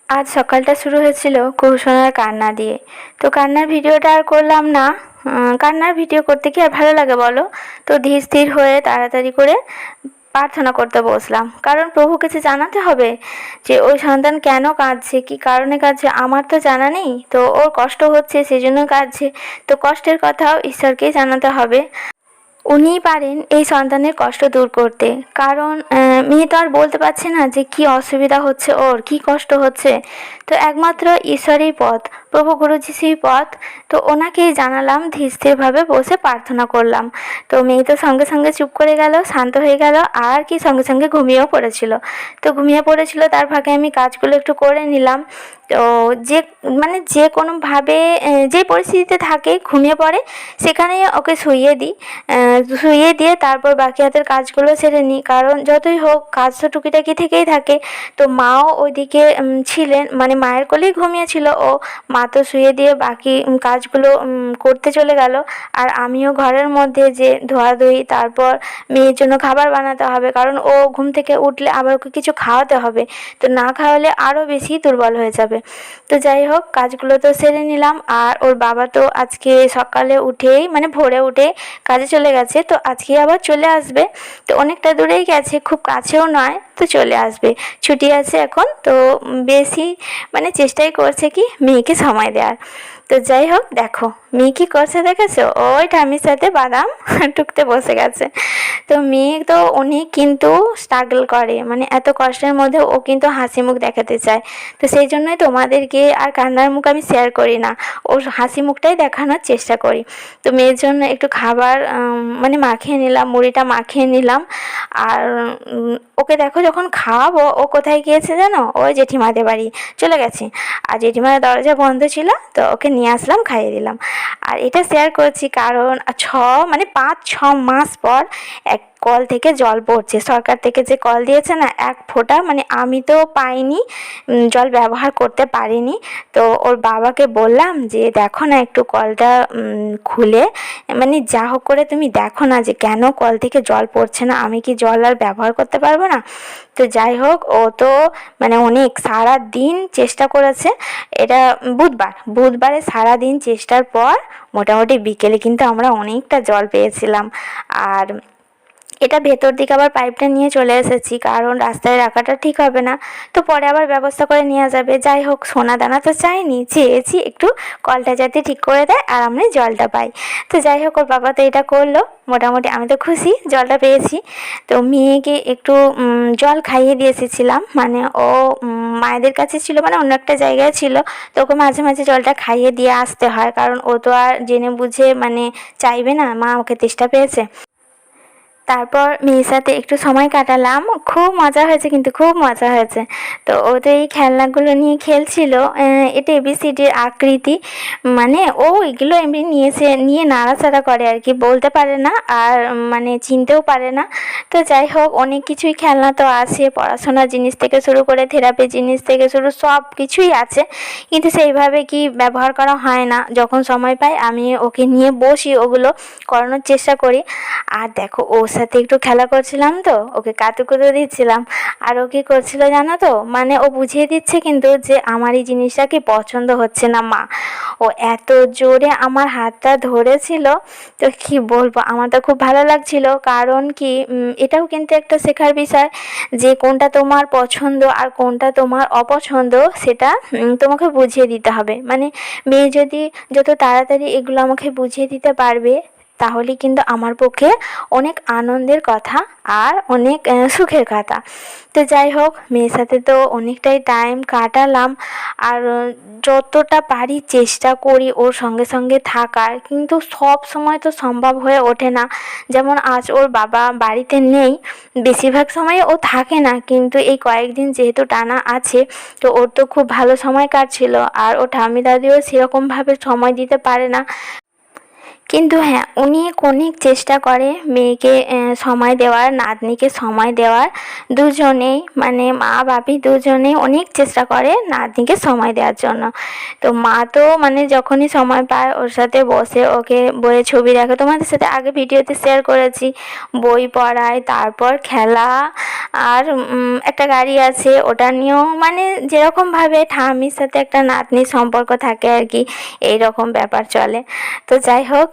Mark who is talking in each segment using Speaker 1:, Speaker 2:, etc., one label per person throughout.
Speaker 1: আজ সকালটা শুরু হয়েছিল কুহুসোনার কান্না দিয়ে। তো কান্নার ভিডিওটা আর করলাম না। কান্নার ভিডিও করতে কি আর ভালো লাগে বলো? তো ধীর স্থির হয়ে তাড়াতাড়ি করে প্রার্থনা করতে বসলাম, কারণ প্রভু কিছু জানাতে হবে যে ওই সন্তান কেন কাঁদছে, কি কারণে কাঁদছে আমার তো জানা নেই। তো ওর কষ্ট হচ্ছে সেই জন্য কাঁদছে, তো কষ্টের কথাও ঈশ্বরকেই জানাতে হবে। উনিই পারেন এই সন্তানের কষ্ট দূর করতে, কারণ মেয়ে তো আর বলতে পারছে না যে কি অসুবিধা হচ্ছে, ওর কি কষ্ট হচ্ছে। তো একমাত্র ঈশ্বরই পথ, প্রভু গুরু যিশুই পথ। তো ওনাকেই জানালাম, ধীর স্থিরভাবে বসে প্রার্থনা করলাম। তো মেয়ে তো সঙ্গে সঙ্গে চুপ করে গেল, শান্ত হয়ে গেল, আর কি সঙ্গে সঙ্গে ঘুমিয়েও পড়েছিল। তো ঘুমিয়ে পড়েছিল, তার ফাঁকে আমি কাজগুলো একটু করে নিলাম। তো যে যে কোনোভাবে যে পরিস্থিতিতে থাকে ঘুমিয়ে পড়ে, সেখানেই ওকে শুইয়ে দিই। শুইয়ে দিয়ে তারপর বাকি হাতের কাজগুলো সেরে নিই, কারণ যতই হোক কাজ তো টুকিটাকি থেকেই থাকে। তো মাও ওইদিকে ছিলেন, মায়ের কোলেই ঘুমিয়েছিল ও। মা তো শুয়ে দিয়ে বাকি কাজগুলো করতে চলে গেল। আর আমিও ঘরের মধ্যে যে ধোয়াধুয়ি, তারপর মেয়ের জন্য খাবার বানাতে হবে, কারণ ও ঘুম থেকে উঠলে আবার ওকে কিছু খাওয়াতে হবে। তো না খাওয়ালে আরও বেশি দুর্বল হয়ে যাবে। তো যাই হোক, কাজগুলো তো সেরে নিলাম। আর ওর বাবা তো আজকে সকালে উঠেই ভোরে উঠে কাজে চলে গেছে, তো আজকে আবার চলে আসবে। তো অনেকটা দূরেই গেছে, খুব কাছেও নয়, তো চলে আসবে। ছুটি আছে এখন, তো বেশি চেষ্টাই করছে কি মেয়েকে সময় দেওয়ার। তো যাই হোক, দেখো মেয়ে কি করছে দেখেছো? ওই ঠাম্মির সাথে বাদাম টুকতে বসে গেছে। তো মেয়ে তো অনেক কিন্তু স্ট্রাগল করে, এত কষ্টের মধ্যে ও কিন্তু হাসি মুখ দেখাতে চায়। তো সেই জন্যই তোমাদেরকে আর কান্নার মুখ আমি শেয়ার করি না, ওর হাসি মুখটাই দেখানোর চেষ্টা করি। তো মেয়ের জন্য একটু খাবার মাখিয়ে নিলাম, মুড়িটা মাখিয়ে নিলাম। আর ওকে দেখো, যখন খাওয়াবো ও কোথায় গিয়েছে জানো? ওই জেঠিমাদের বাড়ি চলে গেছে। আর জেঠিমার দরজা বন্ধ ছিল, তো ওকে নিয়ে আসলাম, খাইয়ে দিলাম। আর এটা শেয়ার করছি কারণ 5-6 মাস পর এক কল থেকে জল পড়ছে। সরকার থেকে যে কল দিয়েছে না, এক ফোঁটা আমি তো পাইনি, জল ব্যবহার করতে পারিনি। তো ওর বাবাকে বললাম যে দেখো না একটু কলটা খুলে, যা হোক করে তুমি দেখো না যে কেন কল থেকে জল পড়ছে না, আমি কি জল আর ব্যবহার করতে পারবো না? তো যাই হোক, ও তো অনেক সারা দিন চেষ্টা করেছে। এটা বুধবারে সারা দিন চেষ্টার পর মোটামুটি বিকেলে কিন্তু আমরা অনেকটা জল পেয়েছিলাম। আর এটা ভেতর দিকে আবার পাইপটা নিয়ে চলে এসেছি, কারণ রাস্তায় রাখাটা ঠিক হবে না। তো পরে আবার ব্যবস্থা করে নেওয়া যাবে। যাই হোক, সোনা দানা তো চাইনি, চেয়েছি একটু কলটা যাতে ঠিক করে দেয় আর আমরা জলটা পাই। তো যাই হোক, ওর বাবা তো এটা করলো। মোটামুটি আমি তো খুশি জলটা পেয়েছি। তো মেয়েকে একটু জল খাইয়ে দিয়ে এসেছিলাম, ও মায়েদের কাছে ছিল, অন্য একটা জায়গায় ছিল। তো ওকে মাঝে মাঝে জলটা খাইয়ে দিয়ে আসতে হয়, কারণ ও তো আর জেনে বুঝে চাইবে না মা ওকে তেষ্টা পেয়েছে। তারপর মেয়ের সাথে একটু সময় কাটালাম, খুব মজা হয়েছে, কিন্তু খুব মজা হয়েছে। তো ও তো এই খেলনাগুলো নিয়ে খেলছিল। এটা এবিসিডির আকৃতি, ও এগুলো এমনি নিয়ে নাড়াচাড়া করে আর কি, বলতে পারে না আর চিনতেও পারে না। তো যাই হোক, অনেক কিছুই খেলনা তো আছে, পড়াশোনার জিনিস থেকে শুরু করে থেরাপি জিনিস থেকে শুরু সব কিছুই আছে, কিন্তু সেইভাবে কি ব্যবহার করা হয় না। যখন সময় পাই আমি ওকে নিয়ে বসি, ওগুলো করানোর চেষ্টা করি। আর দেখো, ওর সাথে একটু খেলা করছিলাম, তো ওকে কাতুকুতু দিচ্ছিলাম। আর ও কী করছিল জানো তো? ও বুঝিয়ে দিচ্ছে কিন্তু যে আমার এই জিনিসটা কি পছন্দ হচ্ছে না মা। ও এত জোরে আমার হাতটা ধরেছিল, তো কি বলবো, আমার তো খুব ভালো লাগছিল। কারণ কি, এটাও কিন্তু একটা শেখার বিষয় যে কোনটা তোমার পছন্দ আর কোনটা তোমার অপছন্দ, সেটা তোমাকে বুঝিয়ে দিতে হবে। মেয়ে যদি যত তাড়াতাড়ি এগুলো আমাকে বুঝিয়ে দিতে পারবে, তাহলে কিন্তু আমার পক্ষে অনেক আনন্দের কথা আর অনেক সুখের কথা। তো যাই হোক, মেয়ের সাথে তো অনেকটাই টাইম কাটালাম। আর যতটা পারি চেষ্টা করি ওর সঙ্গে সঙ্গে থাকার, কিন্তু সব সময় তো সম্ভব হয়ে ওঠে না। যেমন আজ ওর বাবা বাড়িতে নেই, বেশিরভাগ সময় ও থাকে না, কিন্তু এই কয়েকদিন যেহেতু টানা আছে, তো ওর তো খুব ভালো সময় কাটছিল। আর ও ঠাম্মি দাদিও সেরকমভাবে সময় দিতে পারে না, কিন্তু হ্যাঁ, অনেক অনেক চেষ্টা করে মেয়েকে সময় দেওয়ার, নাতনিকে সময় দেওয়ার। দুজনেই মানে মা বাপি দুজনেই অনেক চেষ্টা করে নাতনিকে সময় দেওয়ার জন্য। তো মা তো মানে যখনই সময় পায় ওর সাথে বসে ওকে বইয়ে ছবি দেখে, তোমাদের সাথে আগে ভিডিওতে শেয়ার করেছি, বই পড়ায়, তারপর খেলা, আর একটা গাড়ি আছে ওটা নিয়েও, মানে যেরকমভাবে ঠাম্মির সাথে একটা নাতনির সম্পর্ক থাকে আর কি, এইরকম ব্যাপার চলে। তো যাই হোক,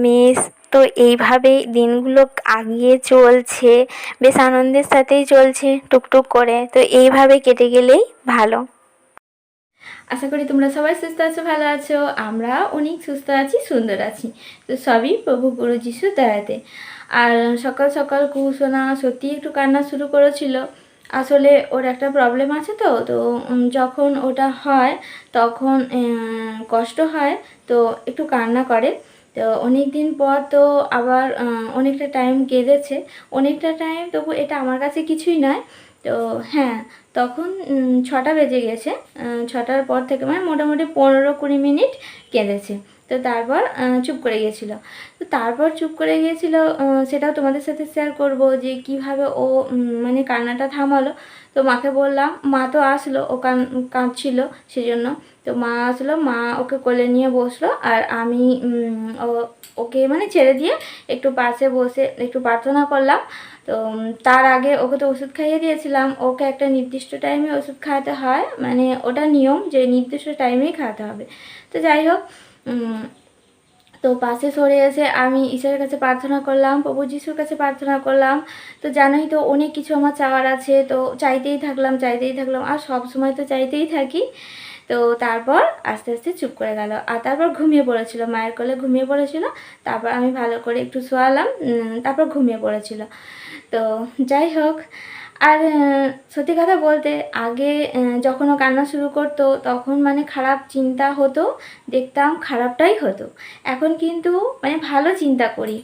Speaker 1: মিস তো এইভাবেই দিনগুলো আগিয়ে চলছে, বেশ আনন্দের সাথেই চলছে টুকটুক করে। তো এইভাবে কেটে গেলেই ভালো। আশা করি তোমরা সবাই সুস্থ আছো, ভালো আছো। আমরা অনেক সুস্থ আছি, সুন্দর আছি। তো সবই প্রভু গুরু যিশুর দয়াতে। আর সকাল সকাল কুসোনা সত্যি একটু কান্না শুরু করেছিল। আসলে ওর একটা প্রবলেম আছে, তো তো যখন ওটা হয় তখন কষ্ট হয়, তো একটু কান্না করে। তো অনেক দিন পর তো আবার অনেকটা টাইম কেঁদেছে, অনেকটা টাইম, তবু এটা আমার কাছে কিছুই নয়। তো হ্যাঁ, তখন 6টা বেজে গেছে, 6টার পর থেকে মানে মোটামুটি 15-20 মিনিট কেঁদেছে। তো তারপর চুপ করে গিয়েছিল। তো তারপর চুপ করে গিয়েছিল, সেটাও তোমাদের সাথে শেয়ার করব যে কিভাবে ও মানে কান্নাটা থামালো। তো মাকে বললাম, মা তো আসলো, ও কাঁদছিল সেজন্য। তো মা আসলো, মা ওকে কোলে নিয়ে বসলো, আর আমি ওকে মানে ছেড়ে দিয়ে একটু পাশে বসে একটু প্রার্থনা করলাম। তো তার আগে ওকে তো ওষুধ খাইয়ে দিয়েছিলাম। ওকে একটা নির্দিষ্ট টাইমে ওষুধ খাওয়াতে হয়, মানে ওটা নিয়ম যে নির্দিষ্ট টাইমেই খাওয়াতে হবে। তো যাই হোক, তো পাশে সরে এসে আমি ঈশ্বরের কাছে প্রার্থনা করলাম, প্রভু যিশুর কাছে প্রার্থনা করলাম। তো জানোই তো অনেক কিছু আমার চাওয়ার আছে, তো চাইতেই থাকলাম, আর সব সময় তো চাইতেই থাকি। তো তারপর আস্তে আস্তে চুপ করে গেল, আর তারপর ঘুমিয়ে পড়েছিল, মায়ের কোলে ঘুমিয়ে পড়েছিল। তারপর আমি ভালো করে একটু শোয়ালাম, তারপর ঘুমিয়ে পড়েছিল। তো যাই হোক, আর সত্যি কথা বলতে আগে যখন ও কান্না শুরু করতো তখন মানে খারাপ চিন্তা হতো, দেখতাম খারাপটাই হতো। এখন কিন্তু মানে ভালো চিন্তা করি,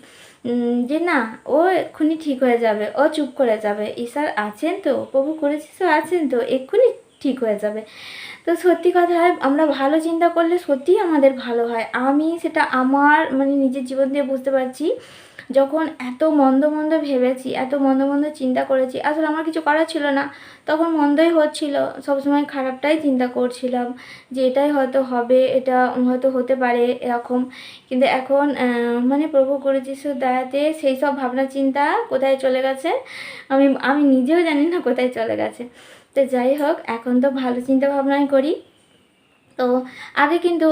Speaker 1: যে না, ও এক্ষুনি ঠিক হয়ে যাবে, ও চুপ করে যাবে, ঈশ্বর আছেন তো, প্রভু করেছিস আছেন তো, এক্ষুনি ঠিক হয়ে যাবে। তো সত্যি কথা, আমরা ভালো চিন্তা করলে সত্যিই আমাদের ভালো হয়। আমি সেটা আমার মানে নিজের জীবন দিয়ে বুঝতে পারছি। যখন এত মন্দ মন্দ ভেবেছি, এত মন্দ মন্দ চিন্তা করেছি, আসলে আমার কিছু করার ছিল না, তখন মন্দই হচ্ছিল, সবসময় খারাপটাই চিন্তা করছিলাম, যে এটাই হয়তো হবে, এটা হয়তো হতে পারে এরকম। কিন্তু এখন মানে প্রভু গুরু যিশুর দয়াতে সেই সব ভাবনা চিন্তা কোথায় চলে গেছে, আমি আমি নিজেও জানি না কোথায় চলে গেছে। তো যাই হোক, এখন তো ভালো চিন্তা ভাবনাই করি। তো আগে কিন্তু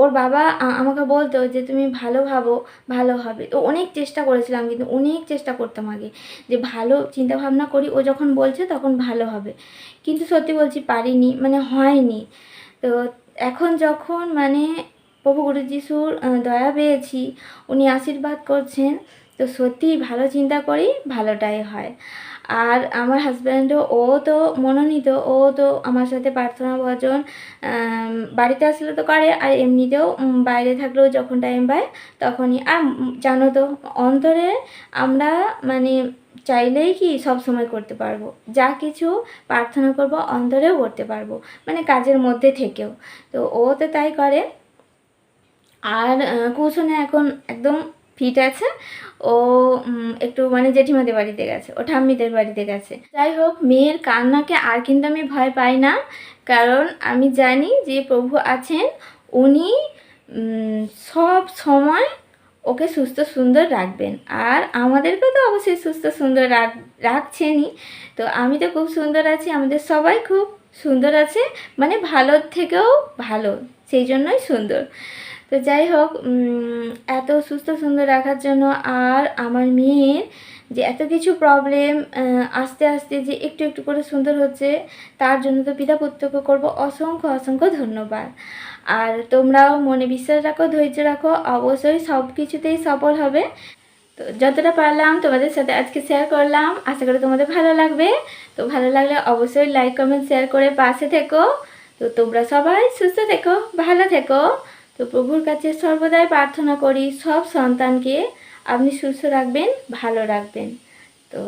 Speaker 1: ওর বাবা আমাকে বলতো যে তুমি ভালো ভাবো, ভালো হবে। তো অনেক চেষ্টা করেছিলাম, কিন্তু অনেক চেষ্টা করতাম আগে যে ভালো চিন্তা ভাবনা করি, ও যখন বলছে তখন ভালো হবে, কিন্তু সত্যি বলছি পারিনি, মানে হয়নি। তো এখন যখন মানে প্রভু গুরু যিশুর দয়া পেয়েছি, উনি আশীর্বাদ করছেন, তো সত্যিই ভালো চিন্তা করি, ভালোটাই হয়। আর আমার হাজব্যান্ডও, ও তো মনোনীত, ও তো আমার সাথে প্রার্থনা ভজন বাড়িতে আসলে তো করে, আর এমনিতেও বাইরে থাকলেও যখন টাইম পায় তখনই। আর জানো তো, অন্তরে আমরা মানে চাইলেই কি সব সময় করতে পারবো, যা কিছু প্রার্থনা করব অন্তরেও করতে পারবো, মানে কাজের মধ্যে থেকেও। তো ও তো তাই করে। আর কুসুনে এখন একদম ফিট আছে। ও একটু মানে জেঠিমাদের বাড়িতে গেছে, ও ঠাম্মিদের বাড়িতে গেছে। যাই হোক, মেয়ের কান্নাকে আর কিন্তু আমি ভয় পাই না, কারণ আমি জানি যে প্রভু আছেন, উনি সব সময় ওকে সুস্থ সুন্দর রাখবেন, আর আমাদেরকেও তো অবশ্যই সুস্থ সুন্দর রাখছেনই। তো আমি তো খুব সুন্দর আছি, আমাদের সবাই খুব সুন্দর আছে, মানে ভালোর থেকেও ভালো, সেই জন্যই সুন্দর। তো যাই হোক, এত সুস্থ সুন্দর রাখার জন্য, আর আমার মেয়ের যে এত কিছু প্রবলেম আস্তে আস্তে যে একটু একটু করে সুন্দর হচ্ছে, তার জন্য তো পিতা পুত্রকে করবো অসংখ্য অসংখ্য ধন্যবাদ। আর তোমরাও মনে বিশ্বাস রাখো, ধৈর্য রাখো, অবশ্যই সব কিছুতেই সফল হবে। তো যতটা পারলাম তোমাদের সাথে আজকে শেয়ার করলাম, আশা করি তোমাদের ভালো লাগবে। তো ভালো লাগলে অবশ্যই লাইক কমেন্ট শেয়ার করে পাশে থেকো। তো তোমরা সবাই সুস্থ থেকো, ভালো থেকো। তো প্রভুর কাছে সর্বদাই প্রার্থনা করি সব সন্তানকে আপনি সুস্থ রাখবেন, ভালো রাখবেন। তো